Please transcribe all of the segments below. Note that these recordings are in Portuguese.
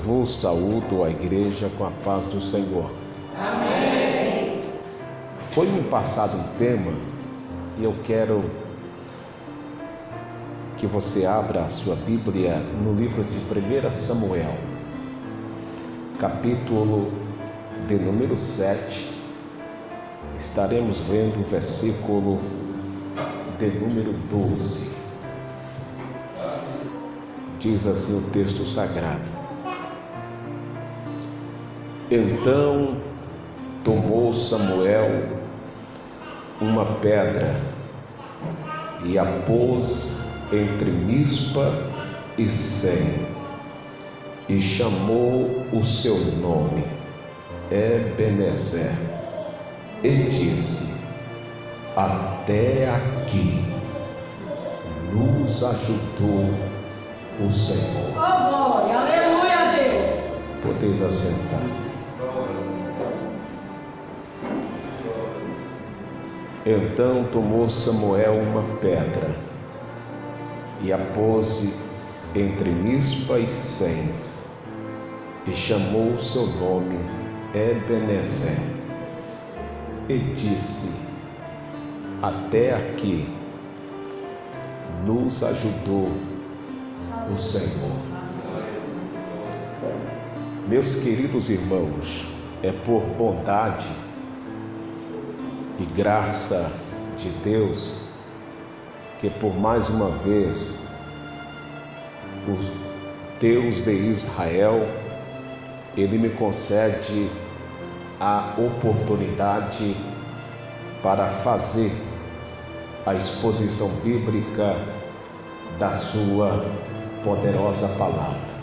vos saúdo a igreja com a paz do Senhor. Amém. Foi-me passado um tema e eu quero que você abra a sua Bíblia no livro de 1 Samuel, capítulo de número 7. Estaremos vendo o versículo de número 12. Diz assim o texto sagrado: Então tomou Samuel uma pedra e a pôs entre Mispa e Sem, e chamou o seu nome Ebenezer, e disse: Até aqui nos ajudou o Senhor. Oh, glória, aleluia a Deus. Podeis assentar. Então tomou Samuel uma pedra e a pôs entre Mispa e Sem, e chamou o seu nome Ebenezer, e disse: Até aqui nos ajudou o Senhor. Meus queridos irmãos, é por bondade e graça de Deus que por mais uma vez o Deus de Israel, Ele me concede a oportunidade para fazer a exposição bíblica da sua poderosa palavra.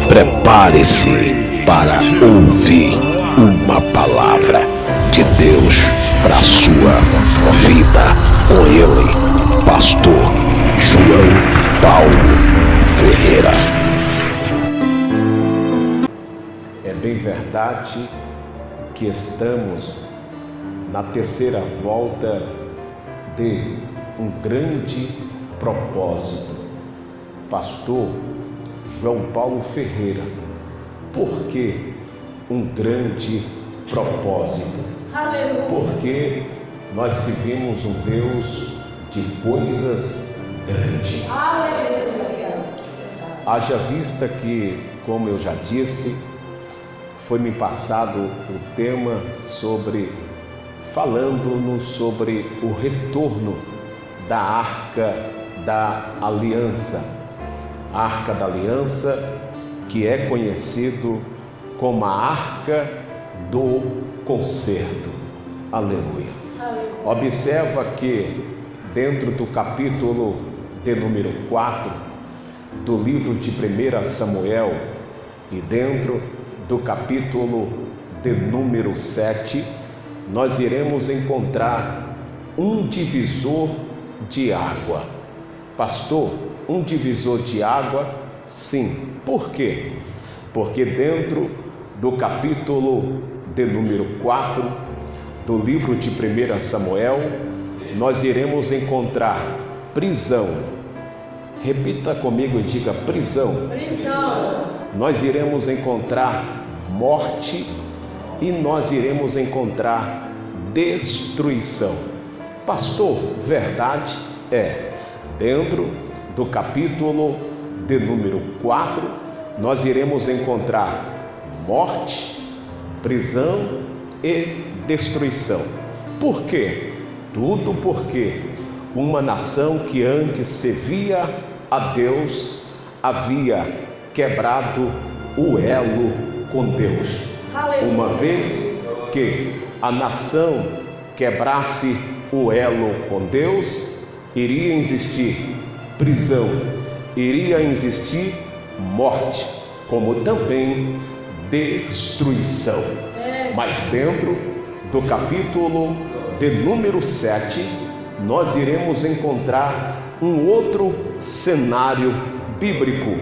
Prepare-se para ouvir uma palavra de Deus para a sua vida. Com ele, pastor João Paulo Ferreira. É bem verdade que estamos na terceira volta de um grande propósito. Pastor João Paulo Ferreira, por que um grande propósito? Aleluia. Porque nós seguimos um Deus de coisas grandes. Aleluia. Haja vista que, como eu já disse, foi-me passado o tema falando-nos sobre o retorno da Arca da Aliança. A Arca da Aliança, que é conhecido como a Arca do Concerto. Aleluia. Observa que dentro do capítulo de número 4 do livro de 1 Samuel e dentro do capítulo de número 7, nós iremos encontrar um divisor de água. Pastor, um divisor de água? Sim. Por quê? Porque dentro do capítulo de número 4 do livro de 1 Samuel, nós iremos encontrar prisão. Repita comigo e diga: prisão. Prisão. Nós iremos encontrar morte e nós iremos encontrar destruição. Pastor, verdade é. Dentro do capítulo de número 4, nós iremos encontrar morte, prisão e destruição. Por quê? Tudo porque uma nação que antes servia a Deus havia quebrado o elo com Deus. Uma vez que a nação quebrasse o elo com Deus, iria existir prisão, iria existir morte, como também destruição. Mas dentro do capítulo de número 7, nós iremos encontrar um outro cenário bíblico.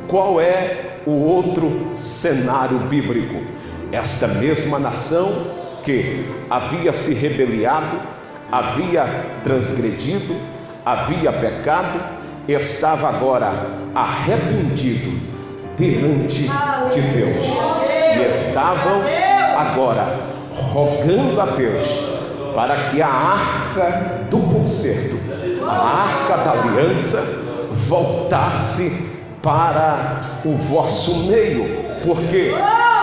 Qual é o outro cenário bíblico? Esta mesma nação que havia se rebeliado, havia transgredido, havia pecado, estava agora arrependido, diante de Deus. E estavam agora rogando a Deus para que a arca do concerto, a arca da aliança, voltasse para o vosso meio. Porque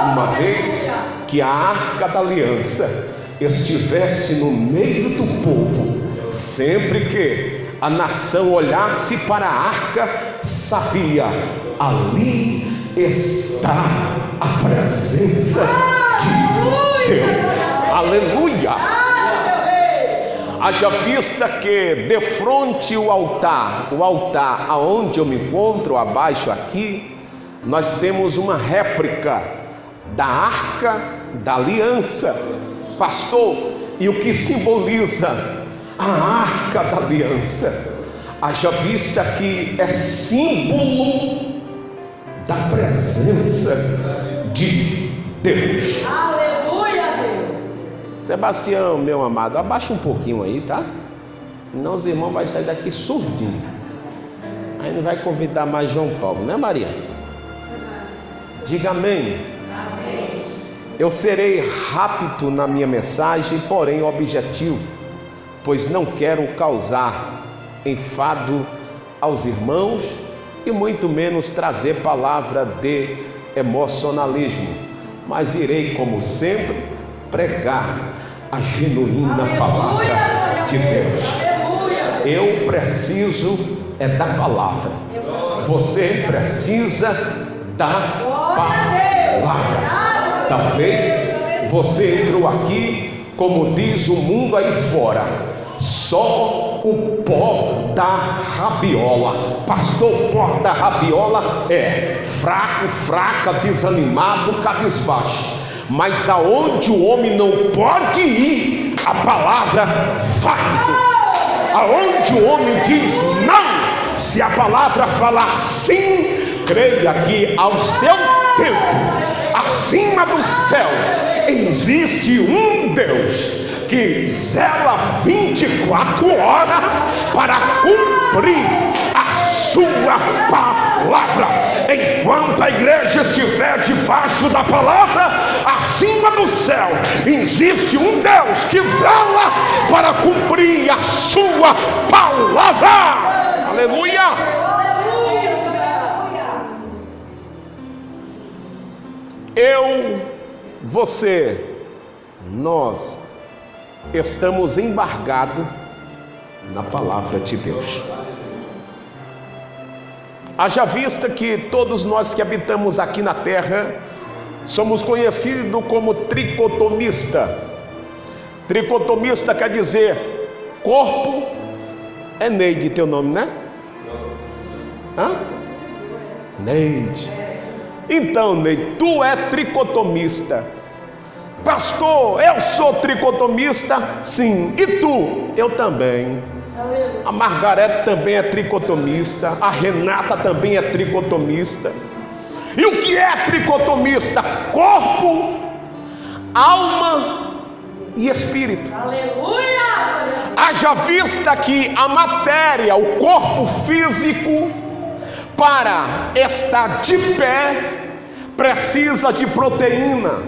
uma vez que a arca da aliança estivesse no meio do povo, sempre que a nação olhasse para a arca, sabia: ali está a presença de Deus. Aleluia! Haja vista que de frente o altar aonde eu me encontro, abaixo aqui, nós temos uma réplica da arca da aliança. Pastor, e o que simboliza a arca da aliança? Haja vista que é símbolo da presença de Deus. Aleluia, Deus. Sebastião, meu amado, abaixa um pouquinho aí, tá? Senão os irmãos vão sair daqui surdinho. Aí não vai convidar mais João Paulo, né, Maria? Diga amém. Amém. Eu serei rápido na minha mensagem, porém objetivo, pois não quero causar enfado aos irmãos e muito menos trazer palavra de emocionalismo, mas irei, como sempre, pregar a genuína palavra de Deus. Eu preciso da palavra, você precisa da palavra. Talvez você entrou aqui, como diz o mundo aí fora, só o pó da rabiola. Pastor, o pó da rabiola é fraco, fraca, desanimado, cabisbaixo. Mas aonde o homem não pode ir, a palavra vai. Aonde o homem diz não, se a palavra falar sim, creia que ao seu tempo, acima do céu, existe um Deus que zela 24 horas para cumprir a sua palavra. Enquanto a igreja estiver debaixo da palavra, acima do céu, existe um Deus que zela para cumprir a sua palavra. Aleluia! Eu, você, nós estamos embargados na palavra de Deus. Haja vista que todos nós que habitamos aqui na terra somos conhecidos como tricotomista. Tricotomista quer dizer corpo. É Neide teu nome, né? Hã? Neide. Então, Neide, tu é tricotomista. Pastor, eu sou tricotomista? Sim. E tu? Eu também. A Margarete também é tricotomista. A Renata também é tricotomista. E o que é tricotomista? Corpo, alma e espírito. Aleluia! Haja vista que a matéria, o corpo físico, para estar de pé, precisa de proteína,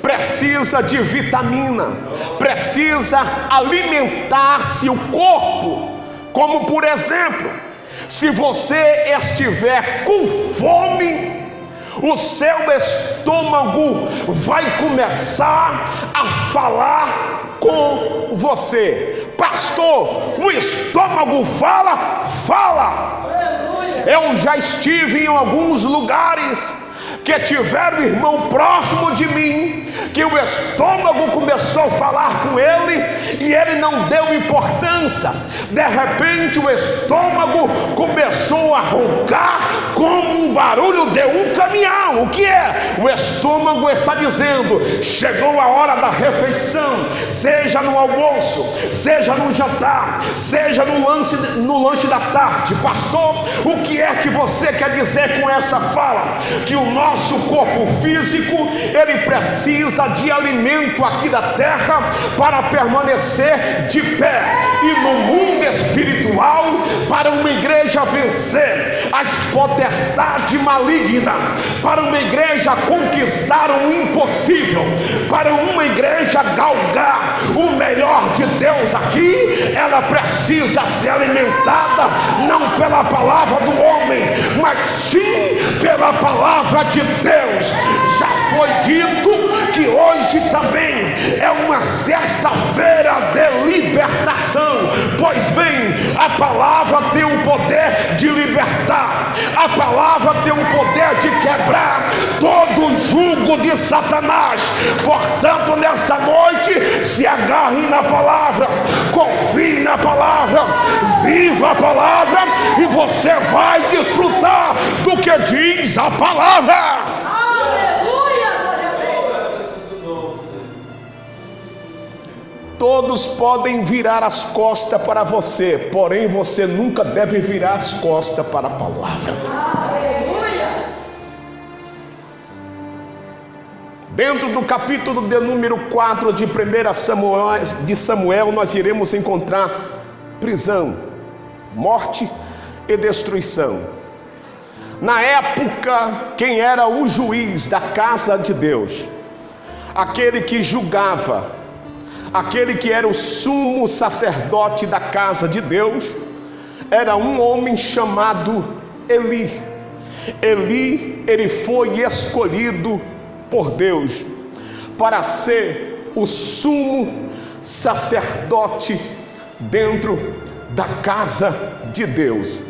precisa de vitamina, precisa alimentar-se o corpo. Como por exemplo, se você estiver com fome, o seu estômago vai começar a falar com você. Pastor, o estômago fala? Fala! Eu já estive em alguns lugares que tiveram irmão próximo de mim, que o estômago começou a falar com ele e ele não deu importância. De repente o estômago começou a roncar como um barulho de um caminhão. O que é? O estômago está dizendo: chegou a hora da refeição, seja no almoço, seja no jantar, seja no lanche da tarde. Pastor, o que é que você quer dizer com essa fala? Que o nosso corpo físico, ele precisa de alimento aqui da terra para permanecer de pé. E no mundo espiritual, para uma igreja vencer as potestades malignas, para uma igreja conquistar o impossível, para uma igreja galgar o melhor de Deus aqui, ela precisa ser alimentada não pela palavra do homem, mas sim pela palavra de Deus. Já foi dito que hoje também é uma sexta-feira de libertação, pois bem, a palavra tem o poder de libertar, a palavra tem o poder de quebrar todo o jugo de Satanás. Portanto, nesta noite, se agarre na palavra, confie na palavra, viva a palavra, e você vai desfrutar do que diz a palavra. Aleluia, glória a Deus. Todos podem virar as costas para você, porém você nunca deve virar as costas para a palavra. Aleluia. Dentro do capítulo de número 4 de 1 Samuel, nós iremos encontrar prisão, morte e destruição. Na época, quem era o juiz da casa de Deus, aquele que julgava, aquele que era o sumo sacerdote da casa de Deus, era um homem chamado Eli. Eli, ele foi escolhido por Deus para ser o sumo sacerdote dentro da casa de Deus.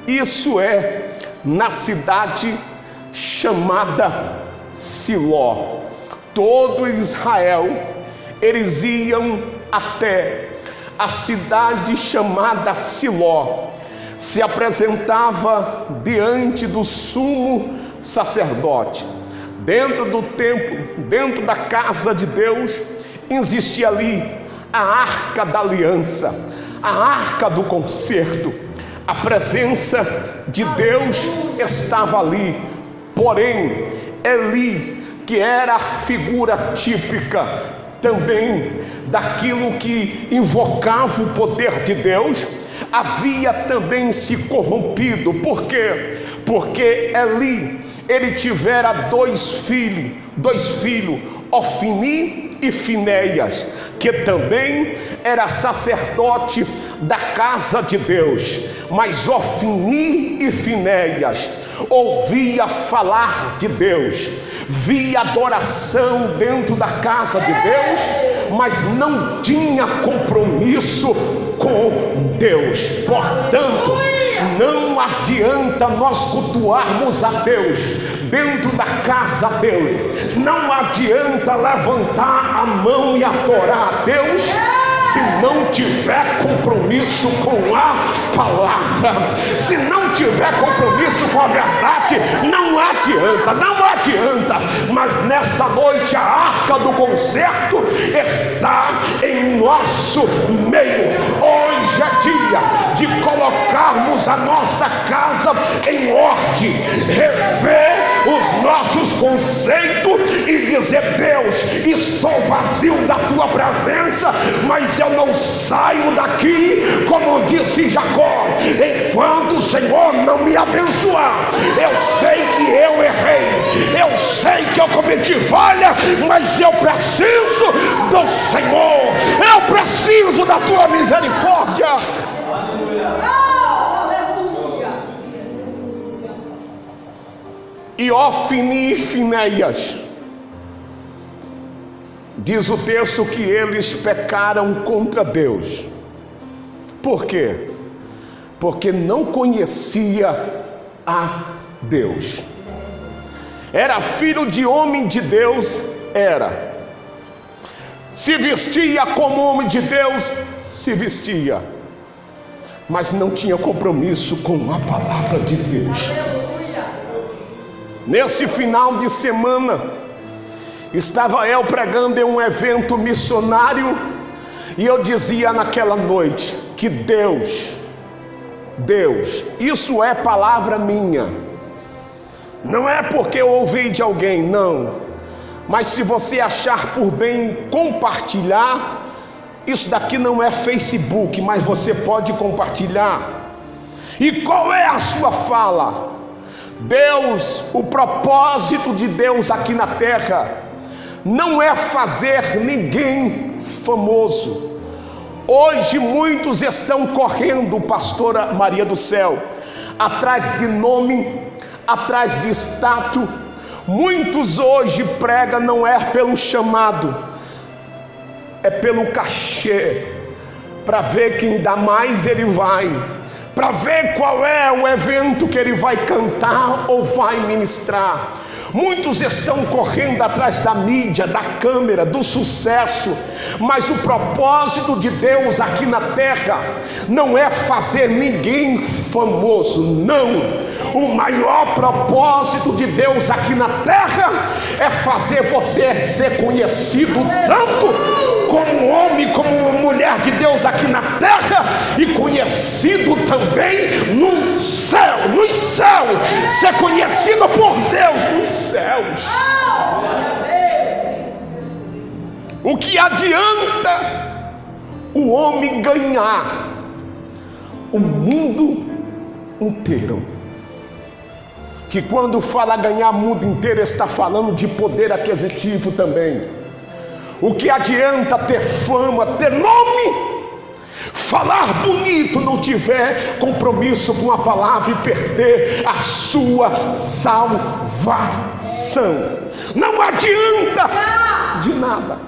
Isso é na cidade chamada Siló. Todo Israel, eles iam até a cidade chamada Siló, se apresentava diante do sumo sacerdote. Dentro do templo, dentro da casa de Deus, existia ali a arca da aliança, a arca do concerto. A presença de Deus estava ali. Porém, Eli, que era a figura típica também daquilo que invocava o poder de Deus, havia também se corrompido. Por quê? Porque Eli, ele tivera dois filhos, Ofni e Finéias, que também era sacerdote da casa de Deus. Mas Ofni e Finéias ouvia falar de Deus, via adoração dentro da casa de Deus, mas não tinha compromisso com Deus. Portanto, não adianta nós cultuarmos a Deus dentro da casa dele, não adianta levantar a mão e adorar a Deus se não tiver compromisso com a palavra, se não tiver compromisso com a verdade. Não adianta. Mas nesta noite a arca do concerto está em nosso meio. Hoje é dia de colocarmos a nossa casa em ordem, rever os nossos conceitos e dizer: Deus, estou vazio da tua presença, mas eu não saio daqui, como disse Jacó, enquanto o Senhor não me abençoar. Eu sei que eu errei, eu sei que eu cometi falha, mas eu preciso do Senhor, eu preciso da tua misericórdia. E Ofni e Finéias, diz o texto que eles pecaram contra Deus. Por quê? Porque não conhecia a Deus. Era filho de homem de Deus, era. Se vestia como homem de Deus, se vestia. Mas não tinha compromisso com a palavra de Deus. Nesse final de semana, estava eu pregando em um evento missionário, e eu dizia naquela noite que Deus, isso é palavra minha, não é porque eu ouvi de alguém, não, mas se você achar por bem compartilhar, isso daqui não é Facebook, mas você pode compartilhar. E qual é a sua fala? Deus, o propósito de Deus aqui na terra não é fazer ninguém famoso. Hoje muitos estão correndo, pastora Maria do Céu, atrás de nome, atrás de status. Muitos hoje pregam não é pelo chamado, é pelo cachê, para ver quem dá mais ele vai, para ver qual é o evento que ele vai cantar ou vai ministrar. Muitos estão correndo atrás da mídia, da câmera, do sucesso, mas o propósito de Deus aqui na terra não é fazer ninguém famoso, não. O maior propósito de Deus aqui na terra é fazer você ser conhecido tanto como homem, como mulher de Deus aqui na terra, e conhecido também no céu, nos céus, ser conhecido por Deus nos céus. O que adianta o homem ganhar o mundo inteiro? Que quando fala ganhar o mundo inteiro, está falando de poder aquisitivo também. O que adianta ter fama, ter nome, falar bonito, não tiver compromisso com a palavra e perder a sua salvação? Não adianta de nada.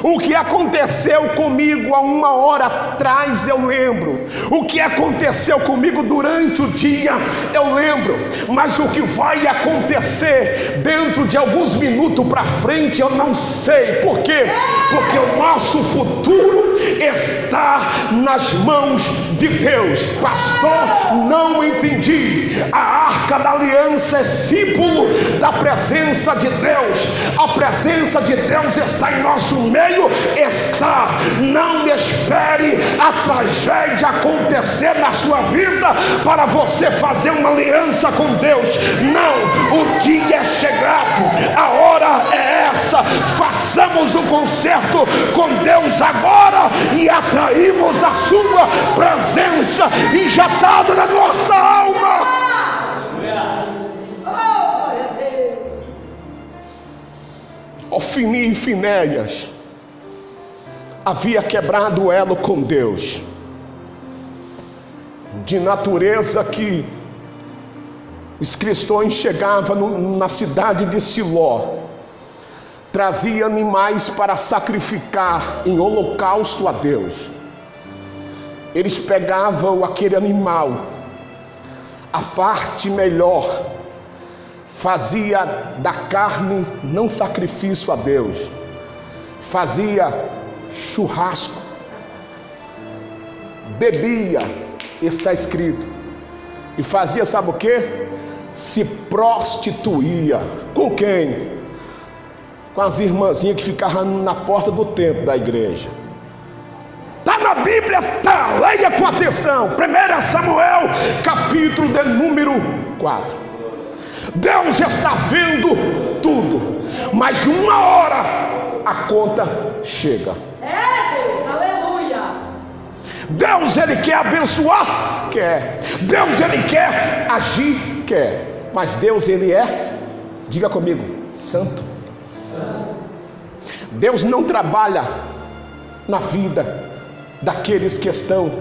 O que aconteceu comigo há 1 hora atrás eu lembro. O que aconteceu comigo durante o dia eu lembro. Mas o que vai acontecer dentro de alguns minutos para frente eu não sei. Por quê? Porque o nosso futuro está nas mãos de Deus. Pastor, não entendi. A arca da aliança é símbolo da presença de Deus. A presença de Deus está em nosso meio. Está. Não espere a tragédia acontecer na sua vida para você fazer uma aliança com Deus. Não, o dia é chegado, a hora é essa. Façamos um concerto com Deus agora e atraímos a sua presença injetada na nossa alma. Ofni e Finéias havia quebrado o elo com Deus, de natureza que os cristãos chegavam na cidade de Siló, traziam animais para sacrificar em holocausto a Deus. Eles pegavam aquele animal, a parte melhor, fazia da carne não sacrifício a Deus, fazia churrasco, bebia, está escrito, e fazia, sabe o que? Se prostituía. Com quem? Com as irmãzinhas que ficavam na porta do templo da igreja. Está na Bíblia, tá, leia com atenção. 1 Samuel, capítulo de número 4. Deus está vendo tudo, mas 1 hora a conta chega. Deus, aleluia. Deus, ele quer abençoar? Quer. Deus, ele quer agir? Quer. Mas Deus, ele é, diga comigo, santo. Deus não trabalha na vida daqueles que estão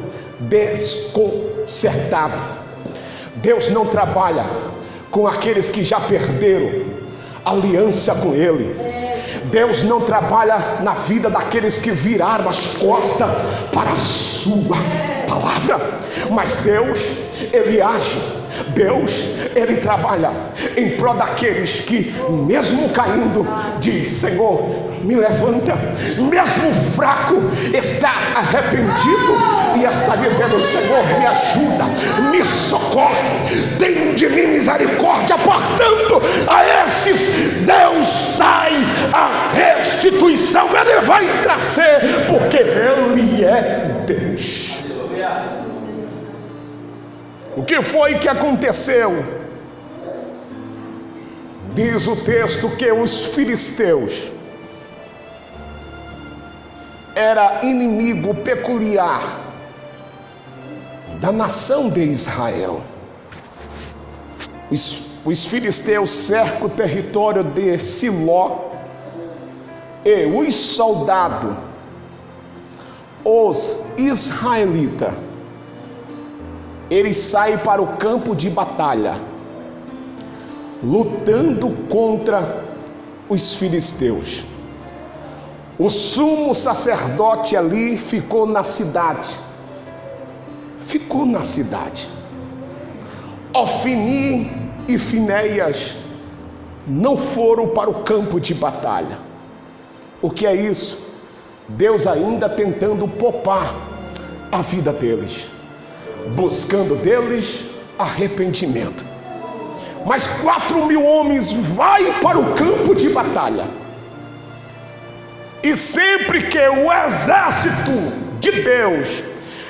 desconcertados. Deus não trabalha com aqueles que já perderam aliança com ele. Deus não trabalha na vida daqueles que viraram as costas para a sua palavra. Mas Deus, ele age. Deus, ele trabalha em prol daqueles que, mesmo caindo, diz: Senhor, me levanta. Mesmo fraco, está arrependido e está dizendo: Senhor, me ajuda, me socorre, tem de mim misericórdia. Portanto, a esses Deus traz a restituição. Ele vai trazer, porque ele é Deus. O que foi que aconteceu? Diz o texto que os filisteus era inimigo peculiar da nação de Israel. os filisteus cercam o território de Siló, e os soldados, os israelitas, eles saem para o campo de batalha, lutando contra os filisteus. O sumo sacerdote ali ficou na cidade. Ofni e Finéias não foram para o campo de batalha. O que é isso? Deus ainda tentando poupar a vida deles, buscando deles arrependimento. Mas 4.000 homens vai para o campo de batalha. E sempre que o exército de Deus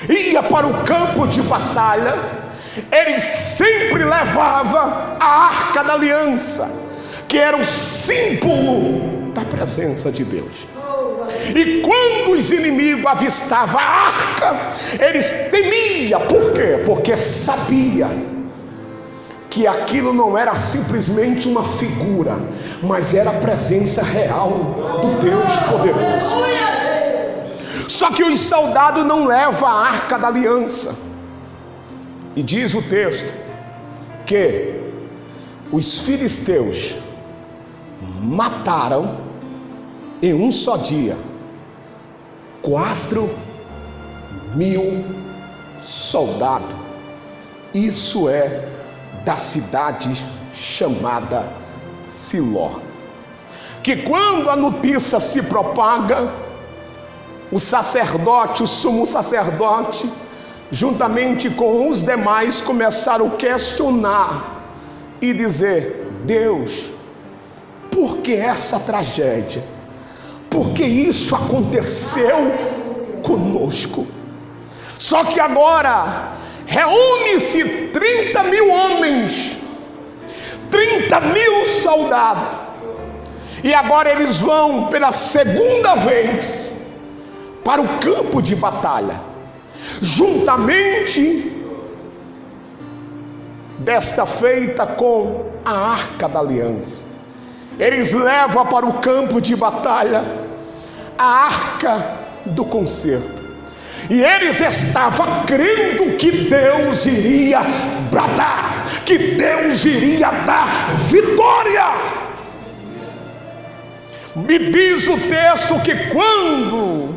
ia para o campo de batalha, ele sempre levava a Arca da Aliança, que era o símbolo da presença de Deus. E quando os inimigos avistavam a arca, eles temiam. Por quê? Porque sabia que aquilo não era simplesmente uma figura, mas era a presença real do Deus poderoso. Só que os soldados não levam a Arca da Aliança. E diz o texto que os filisteus mataram em um só dia 4.000 soldados. Isso é da cidade chamada Siló. Que quando a notícia se propaga, o sacerdote, o sumo sacerdote, juntamente com os demais, começaram a questionar e dizer: Deus, por que essa tragédia? Por que isso aconteceu conosco? Só que agora reúne-se 30.000 homens, 30.000 soldados, e agora eles vão pela segunda vez para o campo de batalha, juntamente desta feita com a Arca da Aliança. Eles levam para o campo de batalha a Arca do Concerto. E eles estavam crendo que Deus iria bradar, que Deus iria dar vitória. Me diz o texto que quando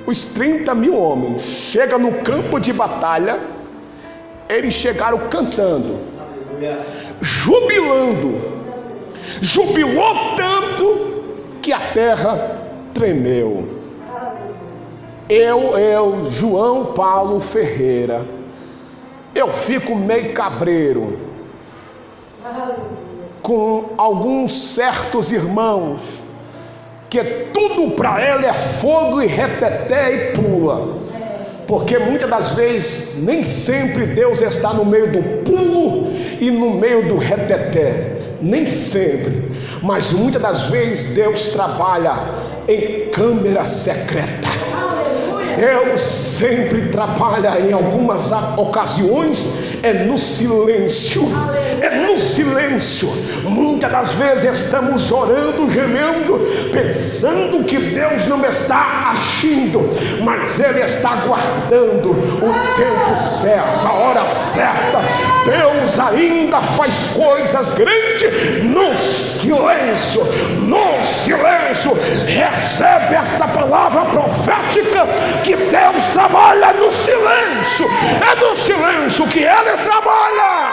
os 30.000 homens chegam no campo de batalha, eles chegaram cantando, jubilando. Jubilou tanto que a terra tremeu. Eu, João Paulo Ferreira, eu fico meio cabreiro com alguns certos irmãos que tudo para ele é fogo e reteté e pula, porque muitas das vezes nem sempre Deus está no meio do pulo e no meio do reteté, nem sempre, mas muitas das vezes Deus trabalha em câmara secreta. Deus sempre trabalha em algumas ocasiões, é no silêncio, muitas das vezes estamos orando, gemendo, pensando que Deus não está agindo, mas Ele está aguardando o tempo certo, a hora certa. Deus ainda faz coisas grandes no silêncio. Recebe esta palavra profética, que Deus trabalha no silêncio. É no silêncio que Ele trabalha.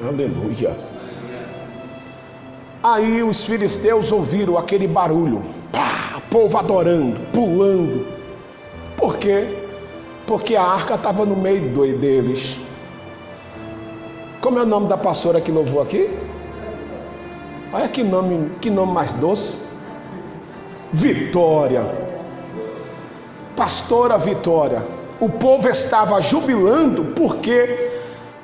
Aleluia. Aí os filisteus ouviram aquele barulho, povo adorando, pulando. Por quê? Porque a arca estava no meio deles. Como é o nome da pastora que louvou aqui? Olha que nome mais doce. Vitória. Pastora Vitória. O povo estava jubilando porque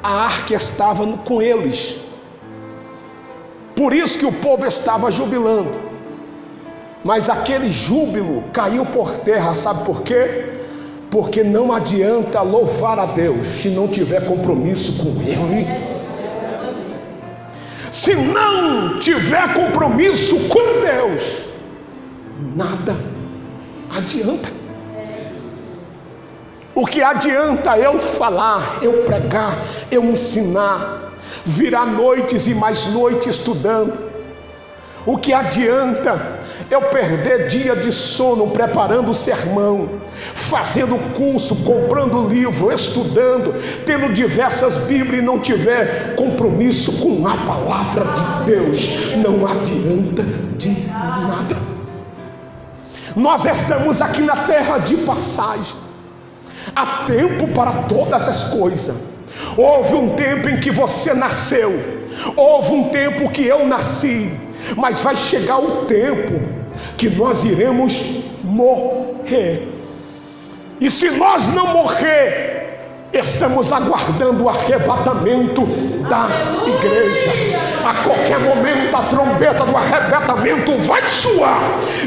a arca estava com eles. Por isso que o povo estava jubilando. Mas aquele júbilo caiu por terra, sabe por quê? Porque não adianta louvar a Deus se não tiver compromisso com Ele. Se não tiver compromisso com Deus, nada adianta. O que adianta eu falar, eu pregar, eu ensinar, virar noites e mais noites estudando? O que adianta eu perder dia de sono preparando o sermão, fazendo curso, comprando livro, estudando, tendo diversas Bíblias e não tiver compromisso com a palavra de Deus? Não adianta de nada. Nós estamos aqui na terra de passagem. Há tempo para todas as coisas. Houve um tempo em que você nasceu, houve um tempo que eu nasci, mas vai chegar o tempo que nós iremos morrer. E se nós não morrer, estamos aguardando o arrebatamento da igreja. A qualquer momento a trombeta do arrebatamento vai soar.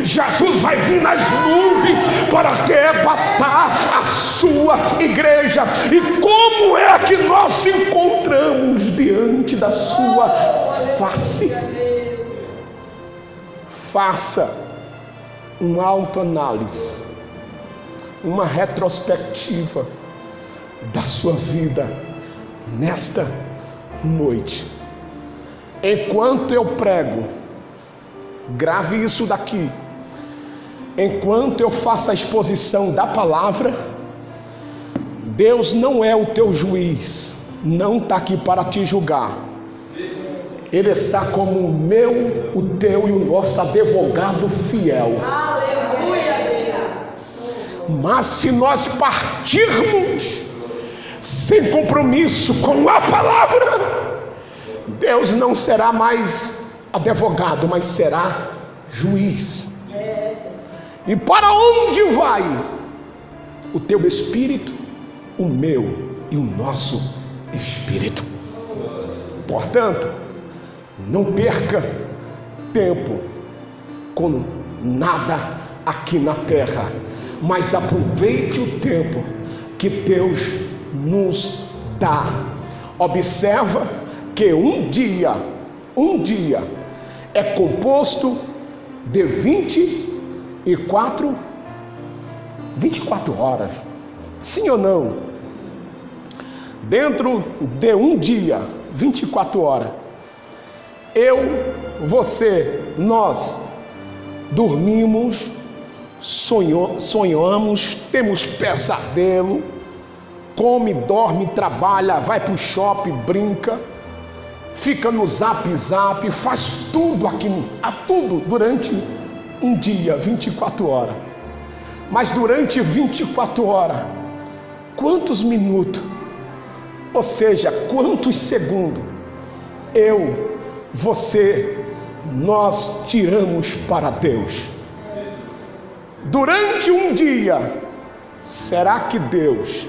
Jesus vai vir nas nuvens para arrebatar a sua igreja. E como é que nós se encontramos diante da sua face? Faça uma autoanálise, uma retrospectiva da sua vida nesta noite. Enquanto eu prego, grave isso daqui. Enquanto eu faço a exposição da palavra, Deus não é o teu juiz, não está aqui para te julgar. Ele está como o meu, o teu e o nosso advogado fiel. Aleluia! Mas se nós partirmos sem compromisso com a palavra, Deus não será mais advogado, mas será juiz. E para onde vai o teu espírito, o meu e o nosso espírito? Portanto, não perca tempo com nada aqui na terra, mas aproveite o tempo que Deus nos dá. Observa que um dia é composto de 24 horas. Sim ou não? Dentro de um dia, 24 horas, eu, você, nós dormimos, sonhamos, temos pesadelo, come, dorme, trabalha, vai para o shopping, brinca, fica no zap, faz tudo aqui, tudo durante um dia, 24 horas. Mas durante 24 horas, quantos minutos, ou seja, quantos segundos, eu, você, nós tiramos para Deus? Durante um dia, será que Deus,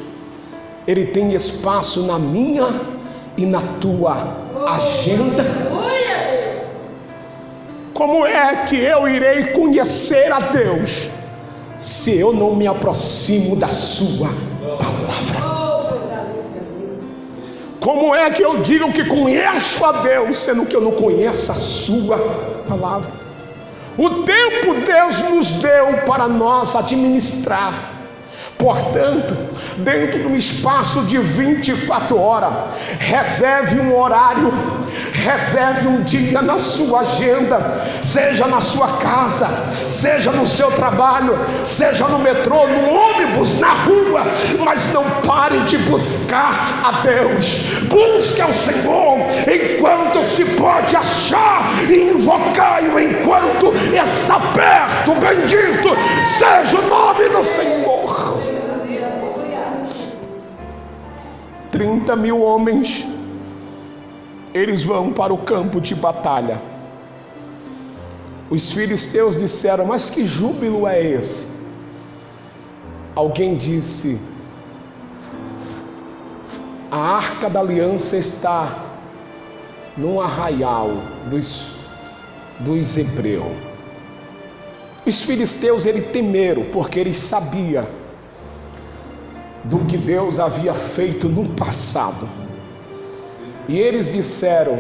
Ele tem espaço na minha e na tua agenda? Como é que eu irei conhecer a Deus se eu não me aproximo da sua palavra? Como é que eu digo que conheço a Deus, sendo que eu não conheço a sua palavra? O tempo Deus nos deu para nós administrar. Portanto, dentro do espaço de 24 horas, reserve um horário, reserve um dia na sua agenda, seja na sua casa, seja no seu trabalho, seja no metrô, no ônibus, na rua, mas não pare de buscar a Deus. Busque ao Senhor enquanto se pode achar, e invocai-o enquanto está perto. Bendito seja o nome do Senhor. 30 mil homens, eles vão para o campo de batalha. Os filisteus disseram: mas que júbilo é esse? Alguém disse: a arca da aliança está num arraial dos hebreus. Os filisteus, eles temeram, porque eles sabiam do que Deus havia feito no passado. E eles disseram: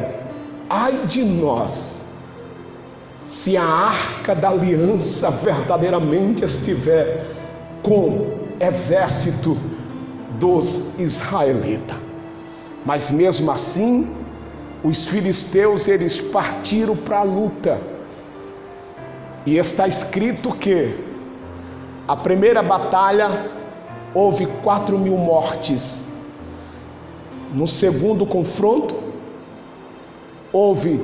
ai de nós, se a arca da aliança verdadeiramente estiver com o exército dos israelitas. Mas mesmo assim, os filisteus, eles partiram para a luta. E está escrito que a primeira batalha houve 4.000 mortes. No segundo confronto, houve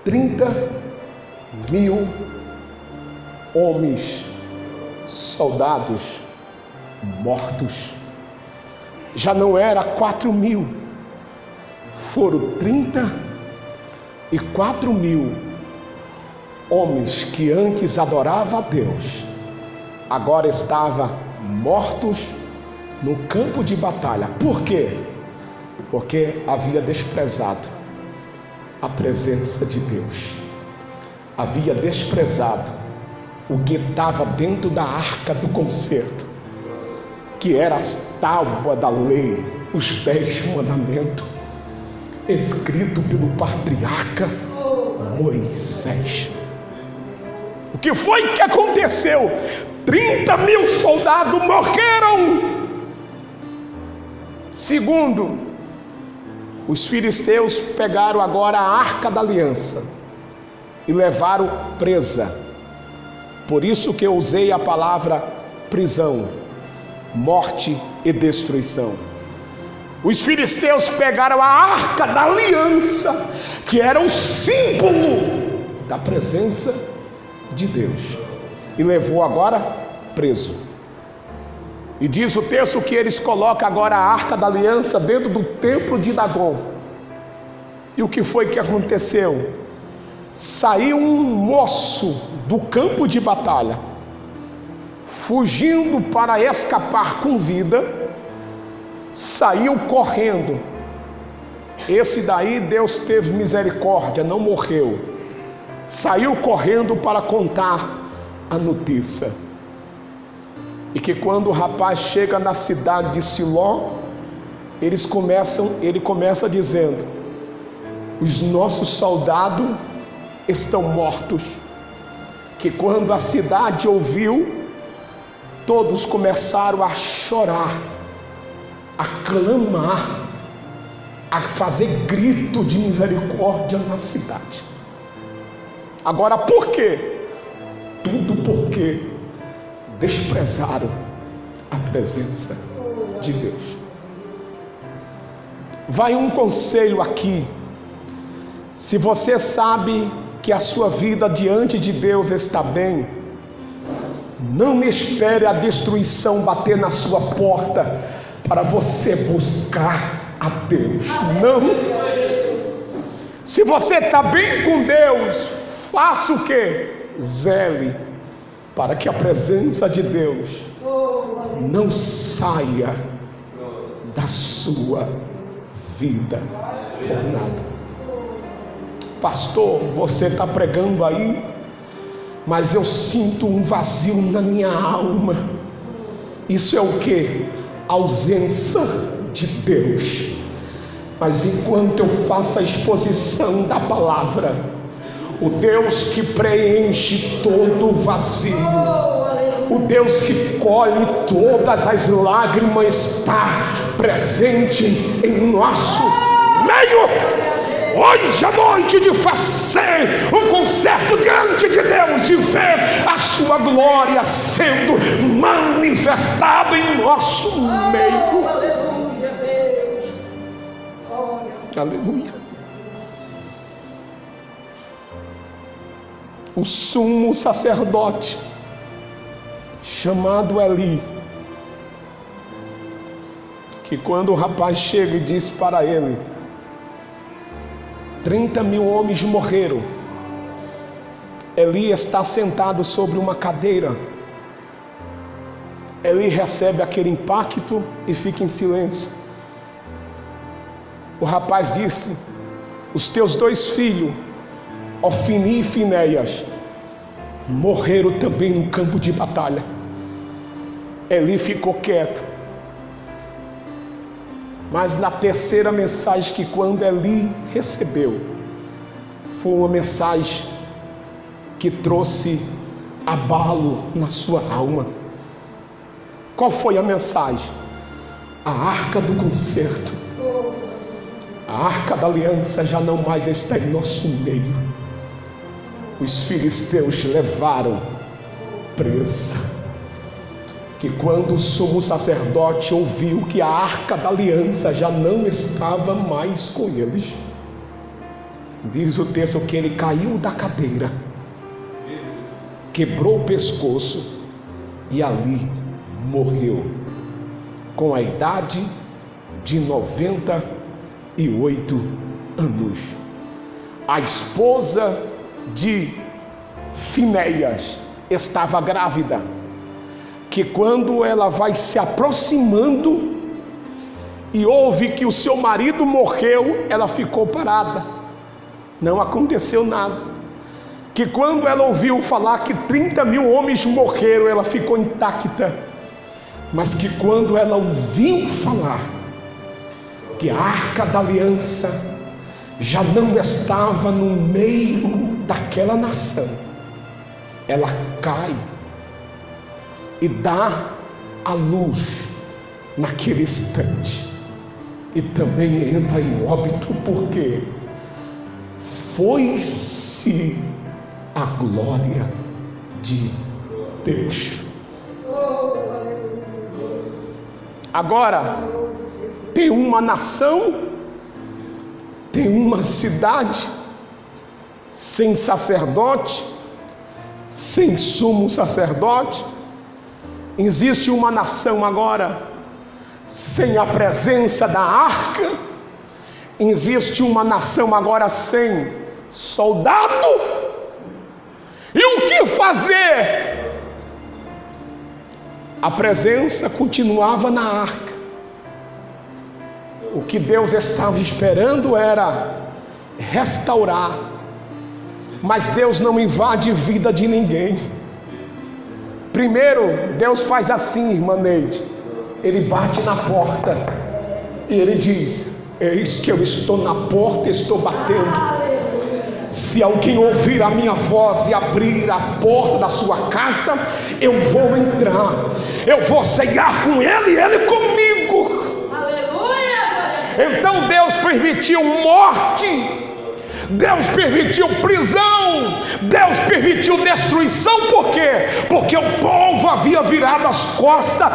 30.000 homens, soldados mortos. Já não era 4.000, foram 34.000 homens que antes adoravam a Deus, agora estavam mortos no campo de batalha. Por quê? Porque havia desprezado a presença de Deus, havia desprezado o que estava dentro da arca do concerto, que era as tábuas da lei, os 10 mandamentos, escrito pelo patriarca Moisés. O que foi que aconteceu? 30.000 soldados morreram. Segundo, os filisteus pegaram agora a arca da aliança e levaram presa. Por isso que eu usei a palavra prisão, morte e destruição. Os filisteus pegaram a arca da aliança, que era o símbolo da presença de Deus, e levou agora preso. E diz o texto que eles colocam agora a arca da aliança dentro do templo de Dagon. E o que foi que aconteceu? Saiu um moço do campo de batalha, fugindo para escapar com vida, saiu correndo. Esse daí Deus teve misericórdia, não morreu. Saiu correndo para contar a notícia. E que quando o rapaz chega na cidade de Siló, ele começa dizendo: os nossos soldados estão mortos. Que quando a cidade ouviu, todos começaram a chorar, a clamar, a fazer grito de misericórdia na cidade. Agora por quê? Tudo porque desprezaram a presença de Deus. Vai um conselho aqui. Se você sabe que a sua vida diante de Deus está bem, não espere a destruição bater na sua porta para você buscar a Deus. Não. Se você está bem com Deus, faça o quê? Zele para que a presença de Deus não saia da sua vida por nada. Pastor, você está pregando aí, mas eu sinto um vazio na minha alma. Isso é o que? Ausência de Deus. Mas enquanto eu faço a exposição da palavra, o Deus que preenche todo o vazio, o Deus que colhe todas as lágrimas, está presente em nosso meio. Hoje é noite de fazer um concerto diante de Deus, de ver a sua glória sendo manifestada em nosso meio. Aleluia. O sumo sacerdote, chamado Eli, que quando o rapaz chega e diz para ele: 30.000 homens morreram. Eli está sentado sobre uma cadeira. Eli recebe aquele impacto e fica em silêncio. O rapaz disse: os teus 2 filhos, Ofni e Finéias, morreram também no campo de batalha. Eli ficou quieto. Mas na terceira mensagem, que quando Eli recebeu, foi uma mensagem que trouxe abalo na sua alma. Qual foi a mensagem? A arca do concerto, a arca da aliança já não mais está em nosso meio. Os filisteus levaram presa. Que quando o sumo sacerdote ouviu que a arca da aliança já não estava mais com eles, diz o texto que ele caiu da cadeira, quebrou o pescoço e ali morreu, com a idade de 98 anos. A esposa de Finéias estava grávida, que quando ela vai se aproximando e ouve que o seu marido morreu, ela ficou parada, não aconteceu nada. Que quando ela ouviu falar que 30.000 homens morreram, ela ficou intacta. Mas que quando ela ouviu falar que a arca da aliança já não estava no meio daquela nação, ela cai e dá a luz naquele instante, e também entra em óbito, porque foi-se a glória de Deus. Agora, tem uma nação, tem uma cidade sem sacerdote, sem sumo sacerdote. Existe uma nação agora sem a presença da arca. Existe uma nação agora sem soldado. E o que fazer? A presença continuava na arca. O que Deus estava esperando era restaurar. Mas Deus não invade a vida de ninguém. Primeiro, Deus faz assim, irmã Neide. Ele bate na porta e ele diz: eis que eu estou na porta, estou batendo. Se alguém ouvir a minha voz e abrir a porta da sua casa, eu vou entrar, eu vou ceiar com ele e ele comigo. Aleluia! Então Deus permitiu morte, Deus permitiu prisão, Deus permitiu destruição. Por quê? Porque o povo havia virado as costas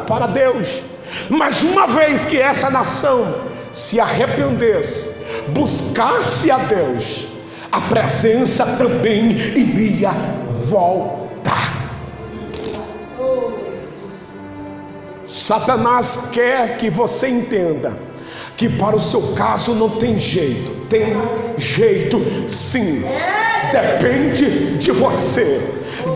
para Deus. Mas uma vez que essa nação se arrependesse, buscasse a Deus, a presença também iria voltar. Satanás quer que você entenda que para o seu caso não tem jeito. Tem jeito sim. Depende de você,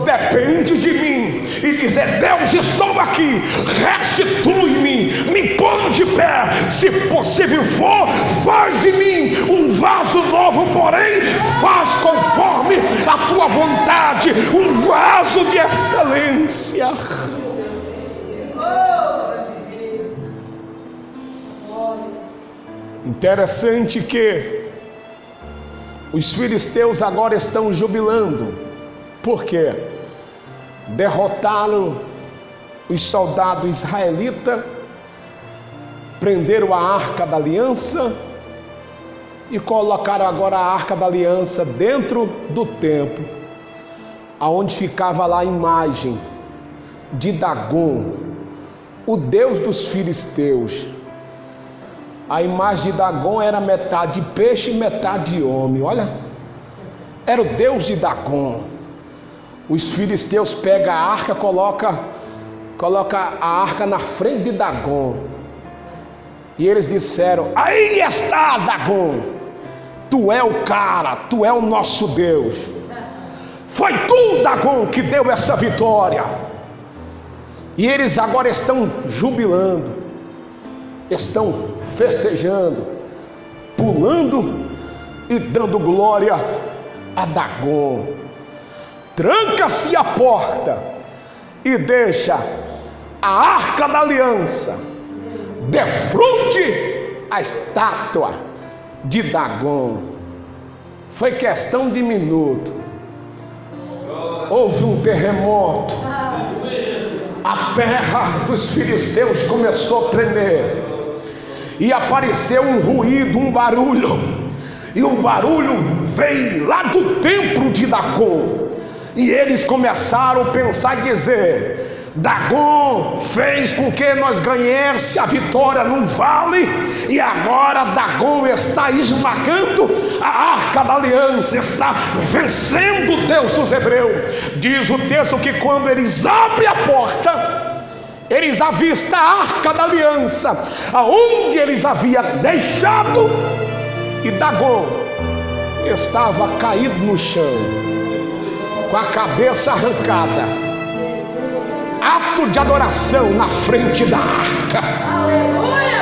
depende de mim. E dizer: Deus, estou aqui, restitui-me, me põe de pé. Se possível for, faz de mim um vaso novo, porém faz conforme a tua vontade, um vaso de excelência. Interessante que os filisteus agora estão jubilando. Por quê? Derrotaram os soldados israelitas, prenderam a arca da aliança e colocaram agora a arca da aliança dentro do templo, aonde ficava lá a imagem de Dagon, o deus dos filisteus. A imagem de Dagon era metade peixe e metade homem. Olha, era o deus de Dagon. Os filisteus pegam a arca, coloca a arca na frente de Dagon. E eles disseram: aí está Dagon, tu é o cara, tu é o nosso Deus. Foi tu, Dagon, que deu essa vitória. E eles agora estão jubilando, estão festejando, pulando e dando glória a Dagon. Tranca-se a porta e deixa a arca da aliança defronte a estátua de Dagon. Foi questão de minuto. Houve um terremoto. A terra dos filisteus começou a tremer. E apareceu um ruído, um barulho. E o barulho veio lá do templo de Dagon. E eles começaram a pensar e dizer: Dagon fez com que nós ganhássemos a vitória no vale, e agora Dagon está esmagando a arca da aliança, está vencendo o Deus dos hebreus. Diz o texto que quando eles abrem a porta, eles avistam a arca da aliança, aonde eles haviam deixado, e Dagon estava caído no chão, com a cabeça arrancada. Ato de adoração na frente da arca.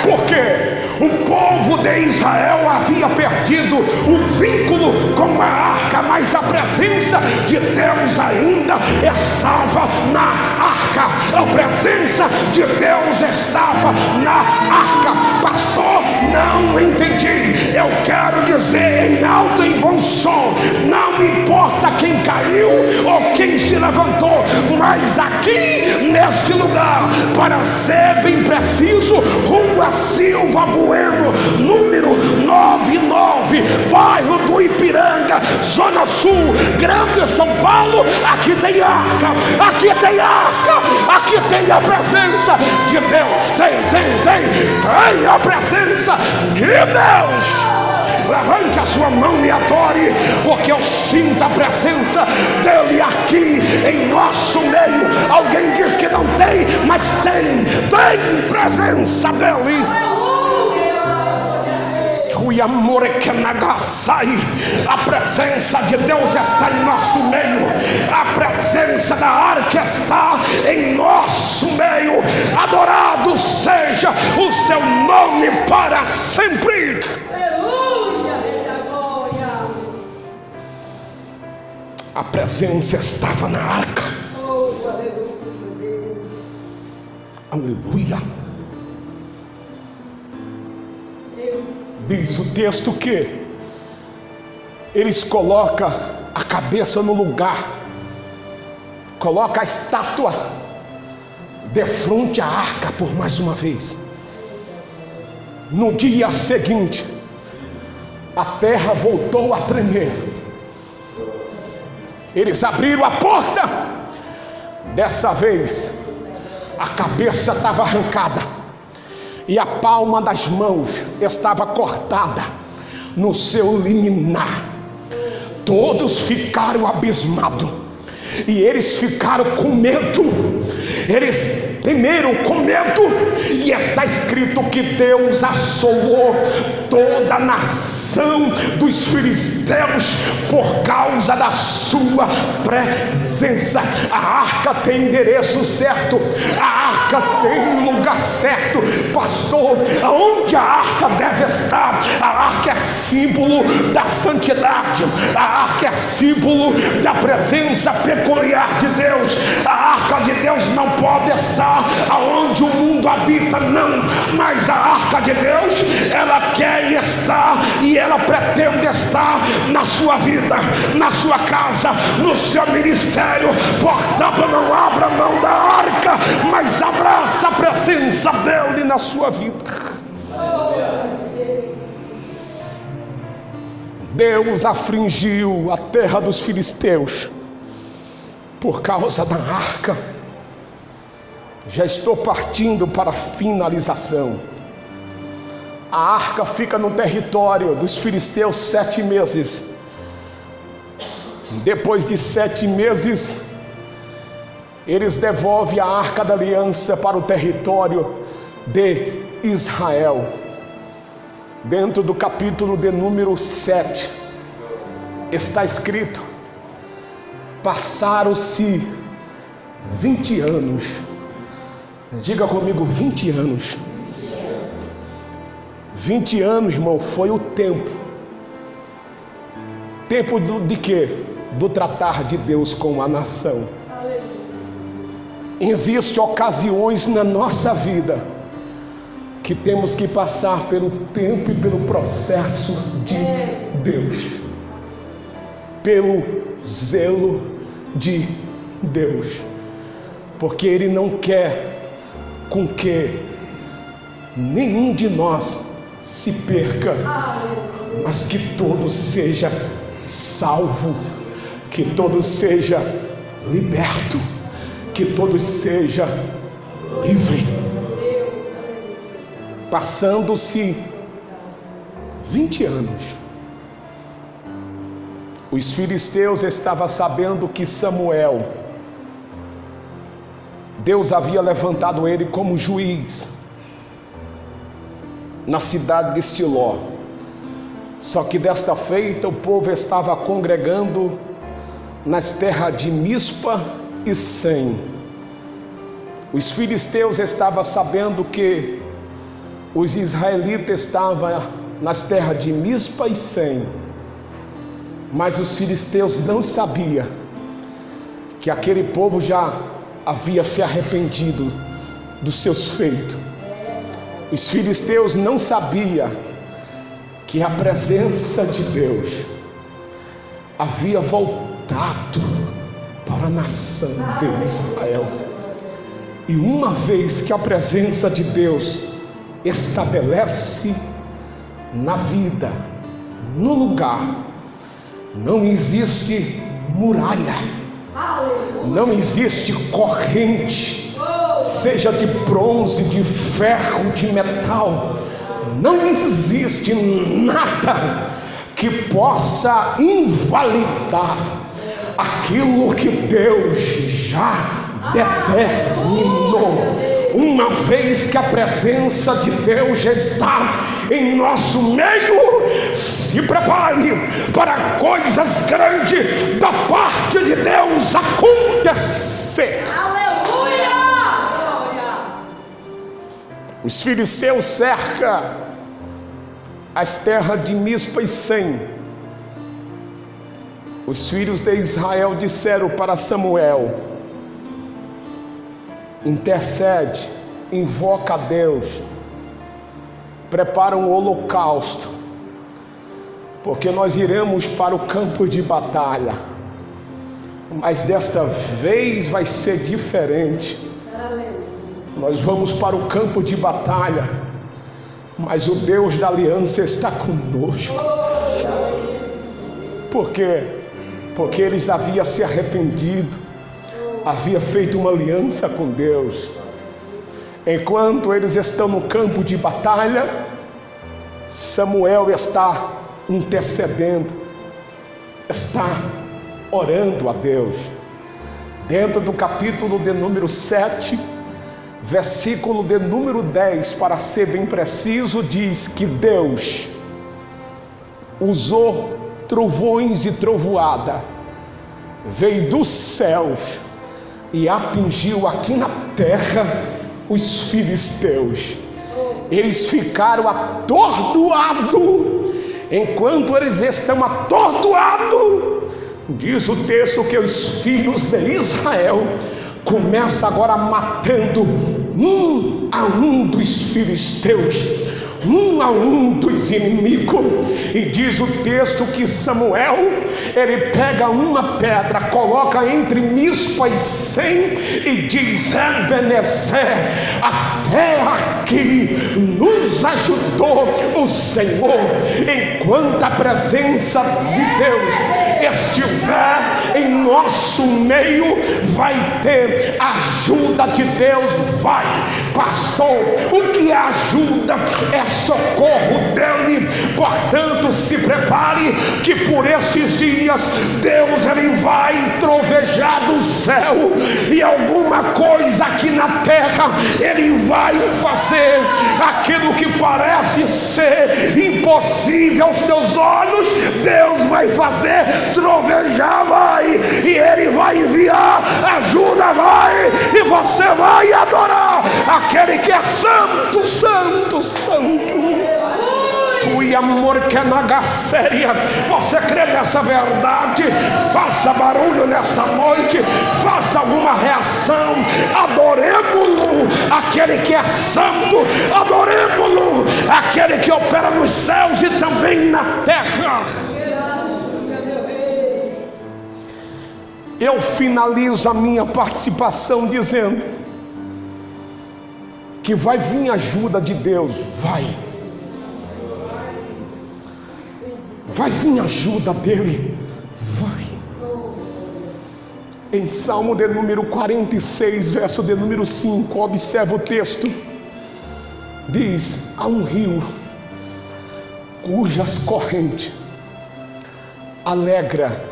Porque o povo de Israel havia perdido o vínculo com a arca, mas a presença de Deus ainda estava na arca. A presença de Deus estava na arca. Pastor, não entendi. Eu quero dizer em alto e bom som: não me importa quem caiu ou quem se levantou, mas aqui neste lugar, para ser bem preciso, Rua Silva Bueno, número 99, bairro do Ipiranga, Zona Sul, Grande São Paulo. Aqui tem arca, aqui tem arca, aqui tem a presença de Deus. Tem a presença de Deus. Levante a sua mão e adore, porque eu sinto a presença dele aqui em nosso meio. Alguém diz que não tem, mas tem presença dele. A presença de Deus está em nosso meio. A presença da arca está em nosso meio. Adorado seja o seu nome para sempre. A presença estava na arca. Aleluia. Diz o texto que eles colocam a cabeça no lugar, colocam a estátua de frente à arca por mais uma vez. No dia seguinte, a terra voltou a tremer. Eles abriram a porta. Dessa vez, a cabeça estava arrancada e a palma das mãos estava cortada no seu liminar. Todos ficaram abismados e eles ficaram com medo. Eles temeram com medo, e está escrito que Deus assolou toda a nação dos filisteus por causa da sua presença. A arca tem endereço certo, a arca tem lugar certo. Pastor, aonde a arca deve estar? A arca é símbolo da santidade, a arca é símbolo da presença peculiar de Deus. A arca de Deus não pode estar aonde o mundo habita, não, mas a arca de Deus, ela quer estar e ela pretende estar na sua vida, na sua casa, no seu ministério. Portanto, não abra mão da arca, mas abraça a presença dele na sua vida. Deus afligiu a terra dos filisteus por causa da arca. Já estou partindo para a finalização. A arca fica no território dos filisteus 7 meses. Depois de 7 meses, eles devolvem a arca da aliança para o território de Israel. Dentro do capítulo de número 7, está escrito: passaram-se 20 anos. Diga comigo, 20 anos. 20 anos, irmão, foi o tempo. Tempo de quê? Do tratar de Deus com a nação. Existem ocasiões na nossa vida que temos que passar pelo tempo e pelo processo de Deus, pelo zelo de Deus, porque Ele não quer com que nenhum de nós se perca, mas que todo seja salvo, que todo seja liberto, que todo seja livre. Passando-se 20 anos, os filisteus estavam sabendo que Samuel, Deus havia levantado ele como juiz na cidade de Siló. Só que desta feita o povo estava congregando nas terras de Mispa e Sem. Os filisteus estavam sabendo que os israelitas estavam nas terras de Mispa e Sem, mas os filisteus não sabiam que aquele povo já havia se arrependido dos seus feitos. Os filisteus não sabiam que a presença de Deus havia voltado para a nação de Israel. E uma vez que a presença de Deus estabelece na vida, no lugar, não existe muralha, não existe corrente, seja de bronze, de ferro, de metal, não existe nada que possa invalidar aquilo que Deus já determinou. Uma vez que a presença de Deus está em nosso meio, se prepare para coisas grandes da parte de Deus acontecer. Aleluia! Os filisteus cercam as terras de Mispa e Sem. Os filhos de Israel disseram para Samuel: intercede, invoca a Deus, prepara um holocausto, porque nós iremos para o campo de batalha, mas desta vez vai ser diferente. Nós vamos para o campo de batalha, mas o Deus da aliança está conosco. Por quê? Porque eles haviam se arrependido, havia feito uma aliança com Deus. Enquanto eles estão no campo de batalha, Samuel está intercedendo, está orando a Deus. Dentro do capítulo de número 7, versículo de número 10, para ser bem preciso, diz que Deus usou trovões e trovoada, veio dos céus e atingiu aqui na terra os filisteus. Eles ficaram atordoados. Enquanto eles estão atordoados, diz o texto que os filhos de Israel começam agora matando um a um dos filisteus, um a um dos inimigos. E diz o texto que Samuel, ele pega uma pedra, coloca entre Mispa e Sem e diz: Ebenezer, até aqui nos ajudou o Senhor. Enquanto a presença de Deus estiver em nosso meio, vai ter ajuda de Deus. Vai, pastor, o que é ajuda? É socorro dele. Portanto, se prepare que por esses dias Deus ele vai trovejar do céu e alguma coisa aqui na terra ele vai fazer. Aquilo que parece ser impossível aos teus olhos, Deus vai fazer trovejar, vai, e ele vai enviar ajuda, vai, e você vai adorar aquele que é santo, santo, santo. Fui amor que é na séria. Você crê nessa verdade? Faça barulho nessa noite, faça alguma reação. Adoremos-lo, aquele que é santo. Adoremos-lo, aquele que opera nos céus e também na terra. Eu finalizo a minha participação dizendo que vai vir ajuda de Deus. Vai vir ajuda dele. Vai. Em Salmo de número 46, verso de número 5, observa o texto. Diz: há um rio cujas correntes alegra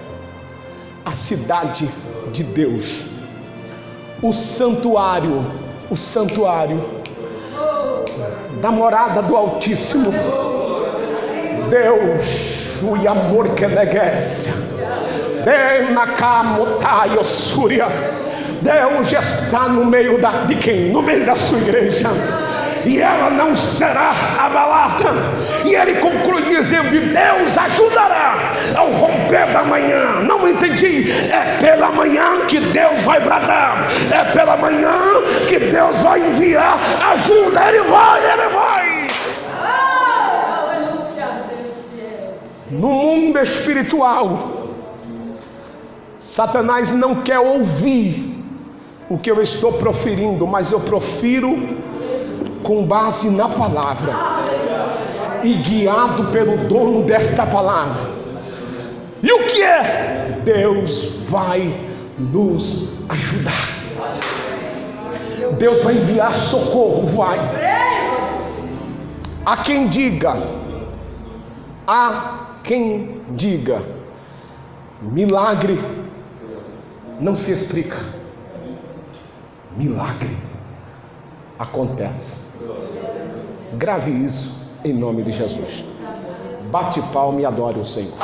a cidade de Deus, o santuário da morada do Altíssimo. Deus, o amor que neguece, Deus está no meio de quem? No meio da sua igreja. E ela não será abalada. E ele conclui dizendo: Deus ajudará ao romper da manhã. Não entendi. É pela manhã que Deus vai bradar. É pela manhã que Deus vai enviar ajuda. Ele vai. No mundo espiritual, Satanás não quer ouvir o que eu estou proferindo, mas eu profiro com base na palavra e guiado pelo dono desta palavra. E o que é? Deus vai nos ajudar. Deus vai enviar socorro. Vai. Há quem diga, milagre não se explica. Milagre acontece. Grave isso em nome de Jesus. Bate palma e adore o Senhor.